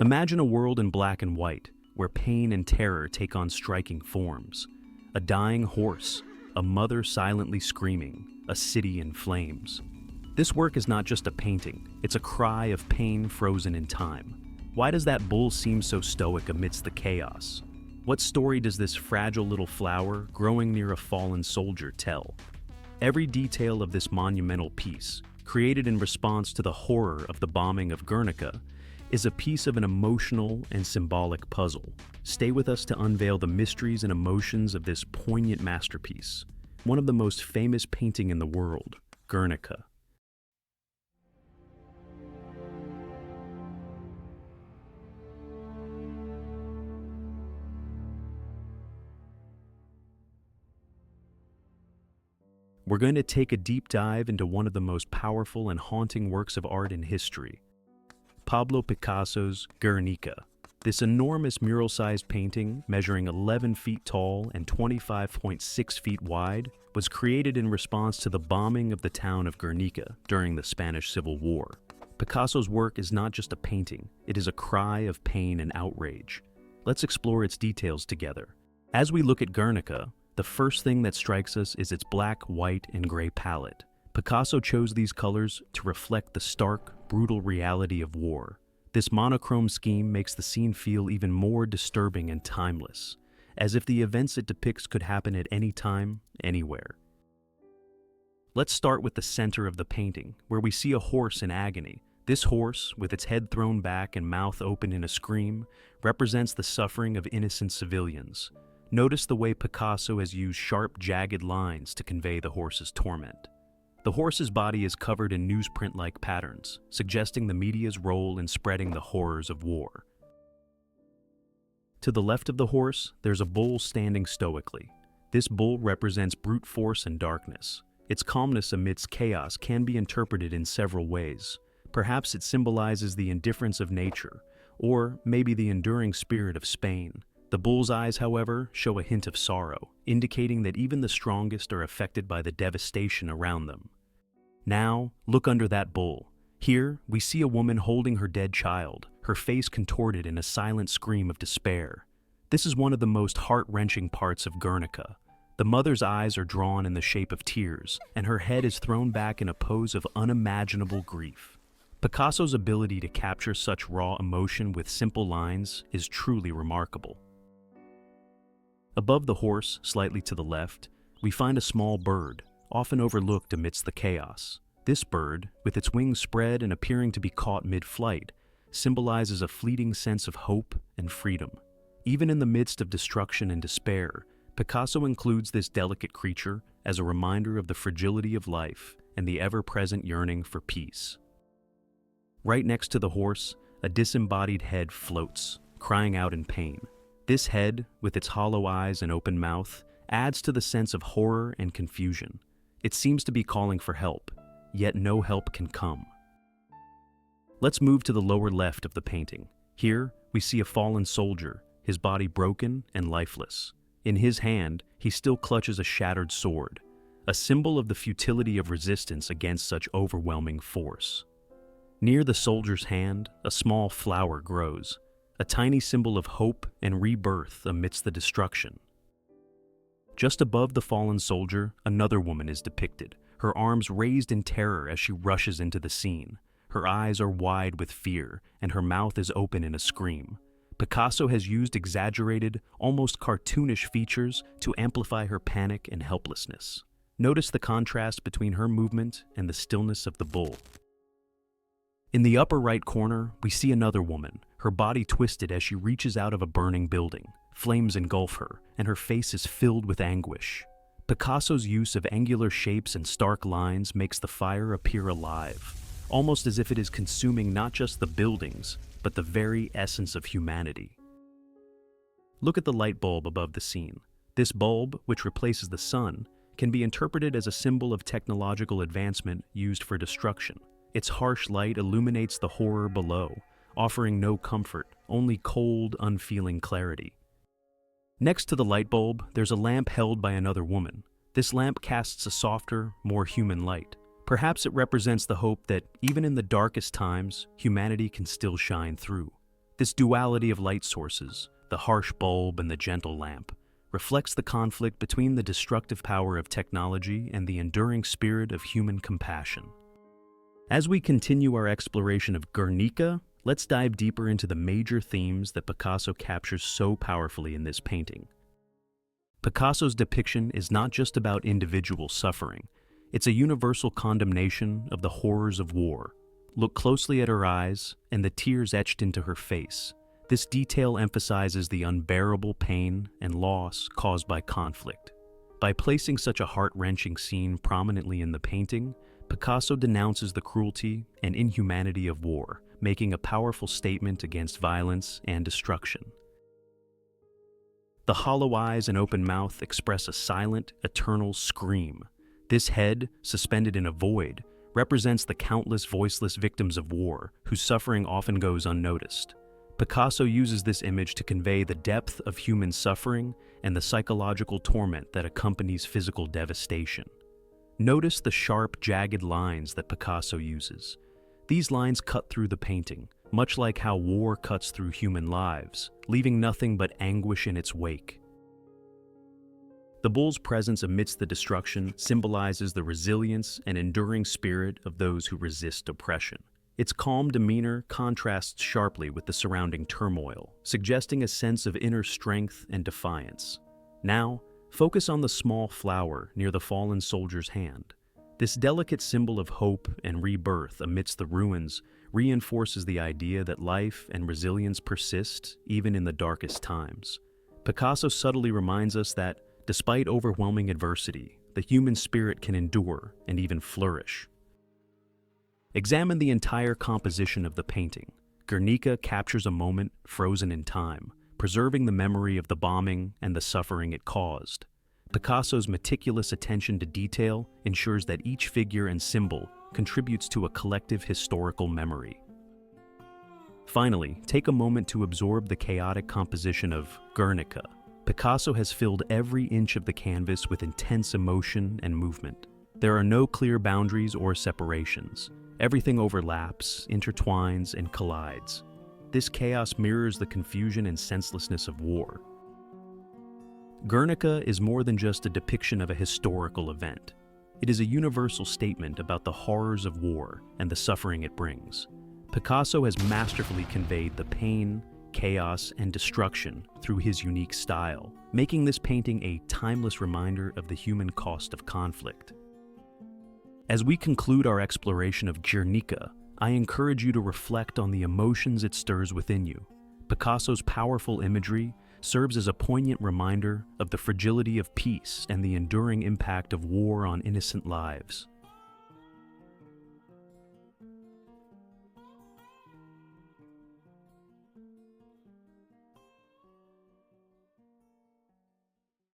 Imagine a world in black and white, where pain and terror take on striking forms. A dying horse, a mother silently screaming, a city in flames. This work is not just a painting, it's a cry of pain frozen in time. Why does that bull seem so stoic amidst the chaos? What story does this fragile little flower, growing near a fallen soldier, tell? Every detail of this monumental piece, created in response to the horror of the bombing of Guernica, is a piece of an emotional and symbolic puzzle. Stay with us to unveil the mysteries and emotions of this poignant masterpiece, one of the most famous painting in the world, Guernica. We're going to take a deep dive into one of the most powerful and haunting works of art in history, Pablo Picasso's Guernica. This enormous mural-sized painting, measuring 11 feet tall and 25.6 feet wide, was created in response to the bombing of the town of Guernica during the Spanish Civil War. Picasso's work is not just a painting, it is a cry of pain and outrage. Let's explore its details together. As we look at Guernica, the first thing that strikes us is its black, white, and gray palette. Picasso chose these colors to reflect the stark, brutal reality of war. This monochrome scheme makes the scene feel even more disturbing and timeless, as if the events it depicts could happen at any time, anywhere. Let's start with the center of the painting, where we see a horse in agony. This horse, with its head thrown back and mouth open in a scream, represents the suffering of innocent civilians. Notice the way Picasso has used sharp, jagged lines to convey the horse's torment. The horse's body is covered in newsprint-like patterns, suggesting the media's role in spreading the horrors of war. To the left of the horse, there's a bull standing stoically. This bull represents brute force and darkness. Its calmness amidst chaos can be interpreted in several ways. Perhaps it symbolizes the indifference of nature, or maybe the enduring spirit of Spain. The bull's eyes, however, show a hint of sorrow, indicating that even the strongest are affected by the devastation around them. Now, look under that bull. Here, we see a woman holding her dead child, her face contorted in a silent scream of despair. This is one of the most heart-wrenching parts of Guernica. The mother's eyes are drawn in the shape of tears, and her head is thrown back in a pose of unimaginable grief. Picasso's ability to capture such raw emotion with simple lines is truly remarkable. Above the horse, slightly to the left, we find a small bird, often overlooked amidst the chaos. This bird, with its wings spread and appearing to be caught mid-flight, symbolizes a fleeting sense of hope and freedom. Even in the midst of destruction and despair, Picasso includes this delicate creature as a reminder of the fragility of life and the ever-present yearning for peace. Right next to the horse, a disembodied head floats, crying out in pain. This head, with its hollow eyes and open mouth, adds to the sense of horror and confusion. It seems to be calling for help, yet no help can come. Let's move to the lower left of the painting. Here, we see a fallen soldier, his body broken and lifeless. In his hand, he still clutches a shattered sword, a symbol of the futility of resistance against such overwhelming force. Near the soldier's hand, a small flower grows, a tiny symbol of hope and rebirth amidst the destruction. Just above the fallen soldier, another woman is depicted, her arms raised in terror as she rushes into the scene. Her eyes are wide with fear, and her mouth is open in a scream. Picasso has used exaggerated, almost cartoonish features to amplify her panic and helplessness. Notice the contrast between her movement and the stillness of the bull. In the upper right corner, we see another woman, her body twisted as she reaches out of a burning building. Flames engulf her, and her face is filled with anguish. Picasso's use of angular shapes and stark lines makes the fire appear alive, almost as if it is consuming not just the buildings, but the very essence of humanity. Look at the light bulb above the scene. This bulb, which replaces the sun, can be interpreted as a symbol of technological advancement used for destruction. Its harsh light illuminates the horror below, offering no comfort, only cold, unfeeling clarity. Next to the light bulb, there's a lamp held by another woman. This lamp casts a softer, more human light. Perhaps it represents the hope that, even in the darkest times, humanity can still shine through. This duality of light sources, the harsh bulb and the gentle lamp, reflects the conflict between the destructive power of technology and the enduring spirit of human compassion. As we continue our exploration of Guernica, let's dive deeper into the major themes that Picasso captures so powerfully in this painting. Picasso's depiction is not just about individual suffering, it's a universal condemnation of the horrors of war. Look closely at her eyes and the tears etched into her face. This detail emphasizes the unbearable pain and loss caused by conflict. By placing such a heart-wrenching scene prominently in the painting, Picasso denounces the cruelty and inhumanity of war, making a powerful statement against violence and destruction. The hollow eyes and open mouth express a silent, eternal scream. This head, suspended in a void, represents the countless voiceless victims of war, whose suffering often goes unnoticed. Picasso uses this image to convey the depth of human suffering and the psychological torment that accompanies physical devastation. Notice the sharp, jagged lines that Picasso uses. These lines cut through the painting, much like how war cuts through human lives, leaving nothing but anguish in its wake. The bull's presence amidst the destruction symbolizes the resilience and enduring spirit of those who resist oppression. Its calm demeanor contrasts sharply with the surrounding turmoil, suggesting a sense of inner strength and defiance. Now, focus on the small flower near the fallen soldier's hand. This delicate symbol of hope and rebirth amidst the ruins reinforces the idea that life and resilience persist even in the darkest times. Picasso subtly reminds us that, despite overwhelming adversity, the human spirit can endure and even flourish. Examine the entire composition of the painting. Guernica captures a moment frozen in time, preserving the memory of the bombing and the suffering it caused. Picasso's meticulous attention to detail ensures that each figure and symbol contributes to a collective historical memory. Finally, take a moment to absorb the chaotic composition of Guernica. Picasso has filled every inch of the canvas with intense emotion and movement. There are no clear boundaries or separations. Everything overlaps, intertwines, and collides. This chaos mirrors the confusion and senselessness of war. Guernica is more than just a depiction of a historical event. It is a universal statement about the horrors of war and the suffering it brings. Picasso has masterfully conveyed the pain, chaos, and destruction through his unique style, making this painting a timeless reminder of the human cost of conflict. As we conclude our exploration of Guernica, I encourage you to reflect on the emotions it stirs within you. Picasso's powerful imagery serves as a poignant reminder of the fragility of peace and the enduring impact of war on innocent lives.